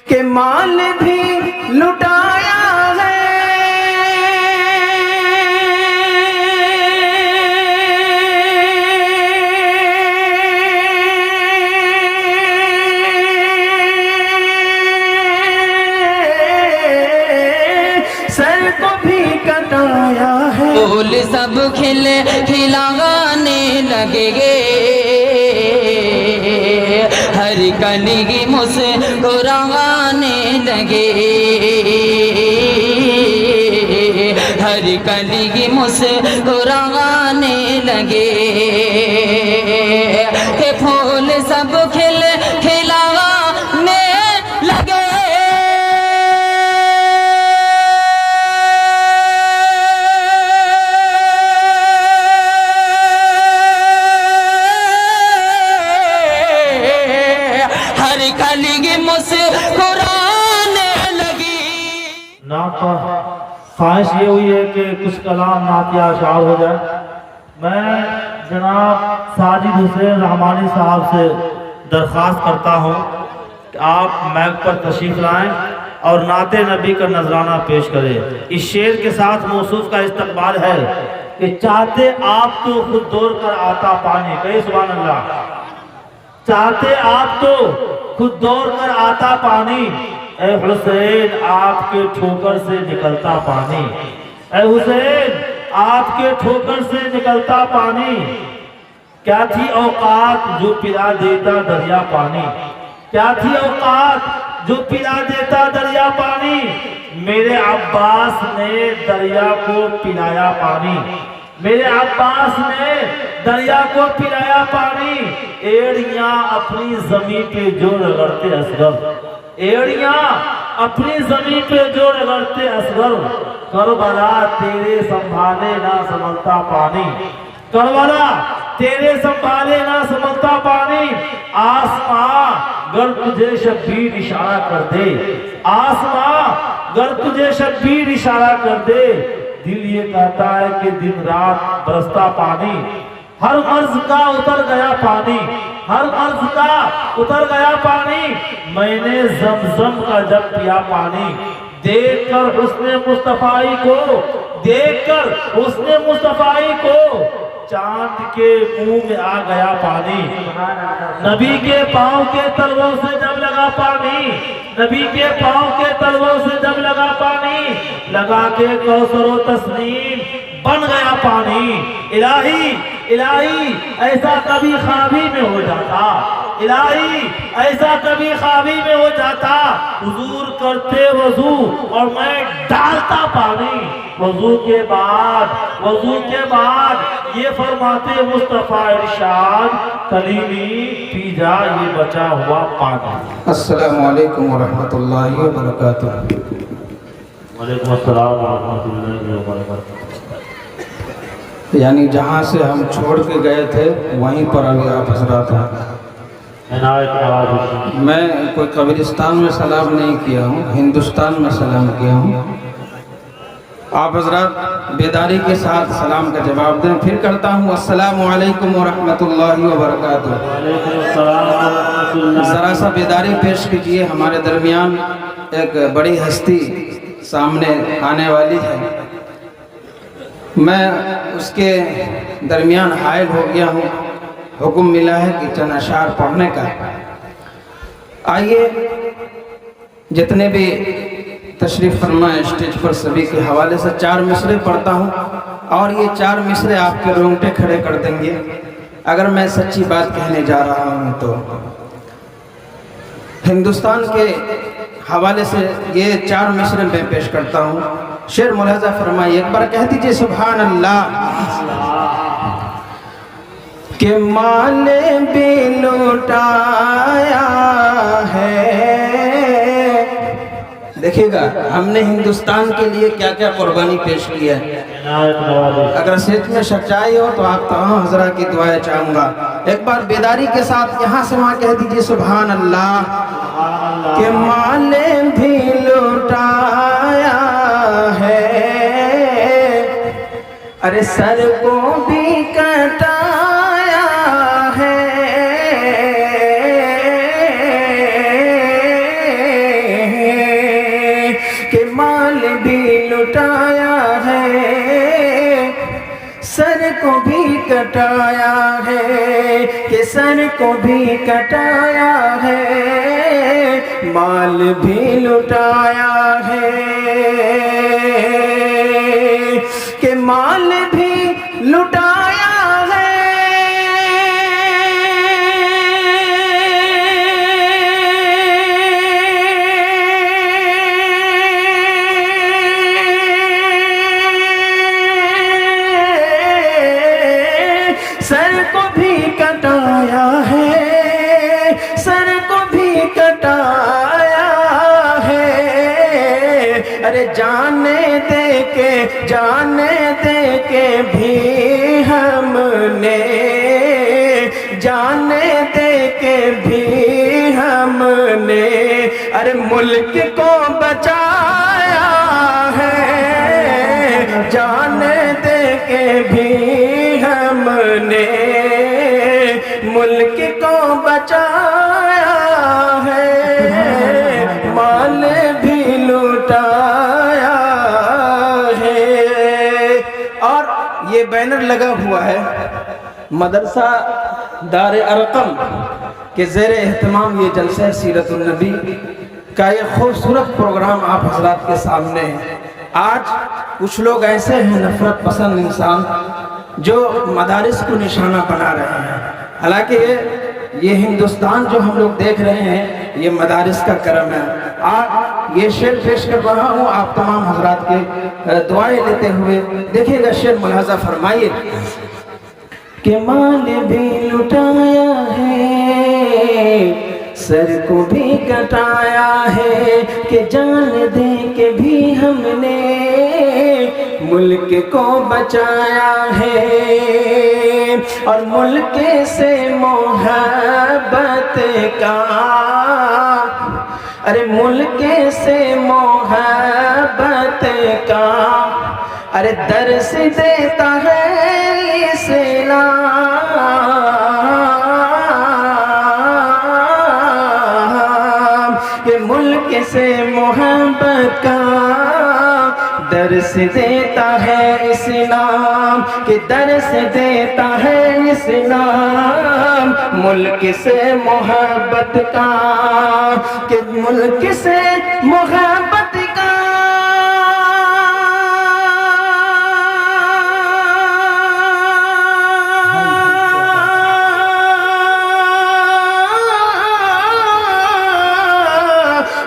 کہ مال بھی لٹایا ہے، سر کو بھی کٹایا ہے، پھول سب کھلانے لگے گے، ہر کلی مسکرانے لگے، ہر کلی مسکرانے لگے، کہ پھول سب کھلانے لگے۔ نعت کا خواہش یہ ہوئی ہے کہ کچھ کلام نعتیہ اشعار ہو جائے۔ میں جناب ساجد حسین رحمانی صاحب سے درخواست کرتا ہوں کہ آپ مائک پر تشریف لائیں اور نعت نبی کا نذرانہ پیش کریں۔ اس شعر کے ساتھ موصوف کا استقبال ہے کہ چاہتے آپ تو خود دوڑ کر آتا پانی، کہے سبحان اللہ۔ چاہتے آپ تو خود دوڑ کر آتا پانی، اے حسین آپ کے ٹھوکر سے نکلتا پانی، اے حسین آپ کے ٹھوکر سے نکلتا پانی، کیا تھی اوقات جو پلا دیتا دریا پانی، کیا تھی اوقات جو پلا دیتا دریا پانی، میرے عباس نے دریا کو پلایا پانی، میرے عباس نے دریا کو پلایا پانی، ایڑیاں اپنی زمین پہ جو رگڑتے اصغر، ایڑیاں اپنی زمین پہ جو رگڑتے اصغر، کربلا تیرے سنبھالے نہ سنبھلتا پانی، کربلا تیرے سنبھالے نہ سنبھلتا پانی، آسماں گر تجھے شبیر اشارہ کر دے، آسماں گر تجھے شبیر اشارہ کر دے، دل یہ کہتا ہے کہ دن رات برستا پانی، ہر مرض کا اتر گیا پانی، ہر مرض کا اتر گیا پانی، میں نے زمزم کا جب پیا پانی، دیکھ کر حسن مصطفی کو، دیکھ کر حسن مصطفی کو، چاند کے منہ میں آ گیا پانی، نبی کے پاؤں کے تلووں سے جب لگا پانی، نبی کے پاؤں کے تلووں سے جب لگا پانی، لگا کے کوثر و تسنیم بن گیا پانی، الہی الہی ایسا کبھی خوابی میں ہو جاتا، الہی ایسا کبھی خوابی میں ہو جاتا، حضور کرتے وضو اور میں ڈالتا پانی، وضو کے بعد یہ فرماتے مصطفیٰ ارشاد، کلیمی پی جا یہ بچا ہوا پانی۔ السلام علیکم ورحمۃ اللہ وبرکاتہ۔ وعلیکم السلام ورحمۃ اللہ وبرکاتہ۔ یعنی جہاں سے ہم چھوڑ کے گئے تھے وہیں پر ابھی آپ حضرات ہیں۔ میں کوئی قبرستان میں سلام نہیں کیا ہوں، ہندوستان میں سلام کیا ہوں۔ آپ حضرات بیداری کے ساتھ سلام کا جواب دیں، پھر کرتا ہوں السلام علیکم ورحمۃ اللہ وبرکاتہ۔ ذرا سا بیداری پیش کیجئے، ہمارے درمیان ایک بڑی ہستی سامنے آنے والی ہے، میں اس کے درمیان حائل ہو گیا ہوں، حکم ملا ہے کہ چند اشعار پڑھنے کا۔ آئیے جتنے بھی تشریف فرمائے اسٹیج پر سبھی کے حوالے سے 4 مصرے پڑھتا ہوں، اور یہ 4 مصرے آپ کے رونگٹے کھڑے کر دیں گے اگر میں سچی بات کہنے جا رہا ہوں تو۔ ہندوستان کے حوالے سے یہ 4 مصرے میں پیش کرتا ہوں، شعر ملاحظہ فرمائیے، ایک بار کہہ دیجئے سبحان اللہ۔ کہ مال بھی لوٹایا ہے، دیکھیے گا ہم نے ہندوستان کے لیے کیا کیا قربانی پیش کی ہے۔ اگر سچ میں سچائی ہو تو آپ تمام حضرات کی دعائیں چاہوں گا، ایک بار بیداری کے ساتھ یہاں سے وہاں کہہ دیجئے سبحان اللہ۔ کہ مال بھی لوٹایا ہے، ارے سر کو بھی کٹایا ہے، لٹایا ہے سر کو بھی کٹایا ہے کہ سر کو بھی کٹایا ہے مال بھی لٹایا ہے کہ مال بھی لٹایا ہے سر کو بھی کٹایا ہے سر کو بھی کٹایا ہے ارے جانے دے کے بھی ہم نے جانے دے کے بھی ہم نے ارے ملک کو بچایا ہے جانے دے کے بھی ہم نے ملک کو بچایا ہے مال بھی لوٹایا ہے اور یہ بینر لگا ہوا ہے مدرسہ دار ارقم کے زیر اہتمام یہ جلسہ سیرت النبی کا یہ خوبصورت پروگرام آپ حضرات کے سامنے ہے آج کچھ لوگ ایسے ہیں نفرت پسند انسان جو مدارس کو نشانہ بنا رہے ہیں حالانکہ یہ ہندوستان جو ہم لوگ دیکھ رہے ہیں یہ مدارس کا کرم ہے آج یہ شعر پیش کر رہا ہوں آپ تمام حضرات کے دعائیں لیتے ہوئے دیکھیے گا شعر ملاحظہ فرمائیے کہ مال بھی لٹایا ہے سر کو بھی کٹایا ہے کہ جان دے کے بھی ہم نے ملک کو بچایا ہے اور ملک سے محبت کا ارے ملک سے محبت کا ارے درس دیتا ہے اسلام کہ ملک سے محبت کا درس دیتا ہے اسلام کہ درس دیتا ہے اسلام ملک سے محبت کا کہ ملک سے محبت کا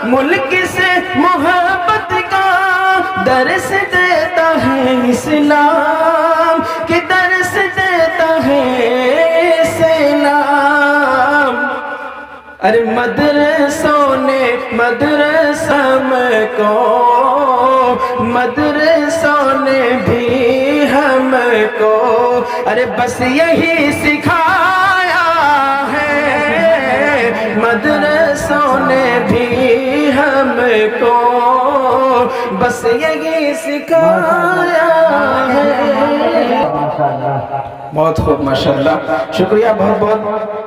ملک سے محبت کا درس دیتا ہے اسلام کہ درس دیتا ہے اسلام ارے مدرسوں نے مدرسوں نے بھی ہم کو ارے بس یہی سکھایا ہے مدرسوں نے بھی ہم کو بس یہی سکھایا ہے بہت خوب ماشاءاللہ شکریہ بہت بہت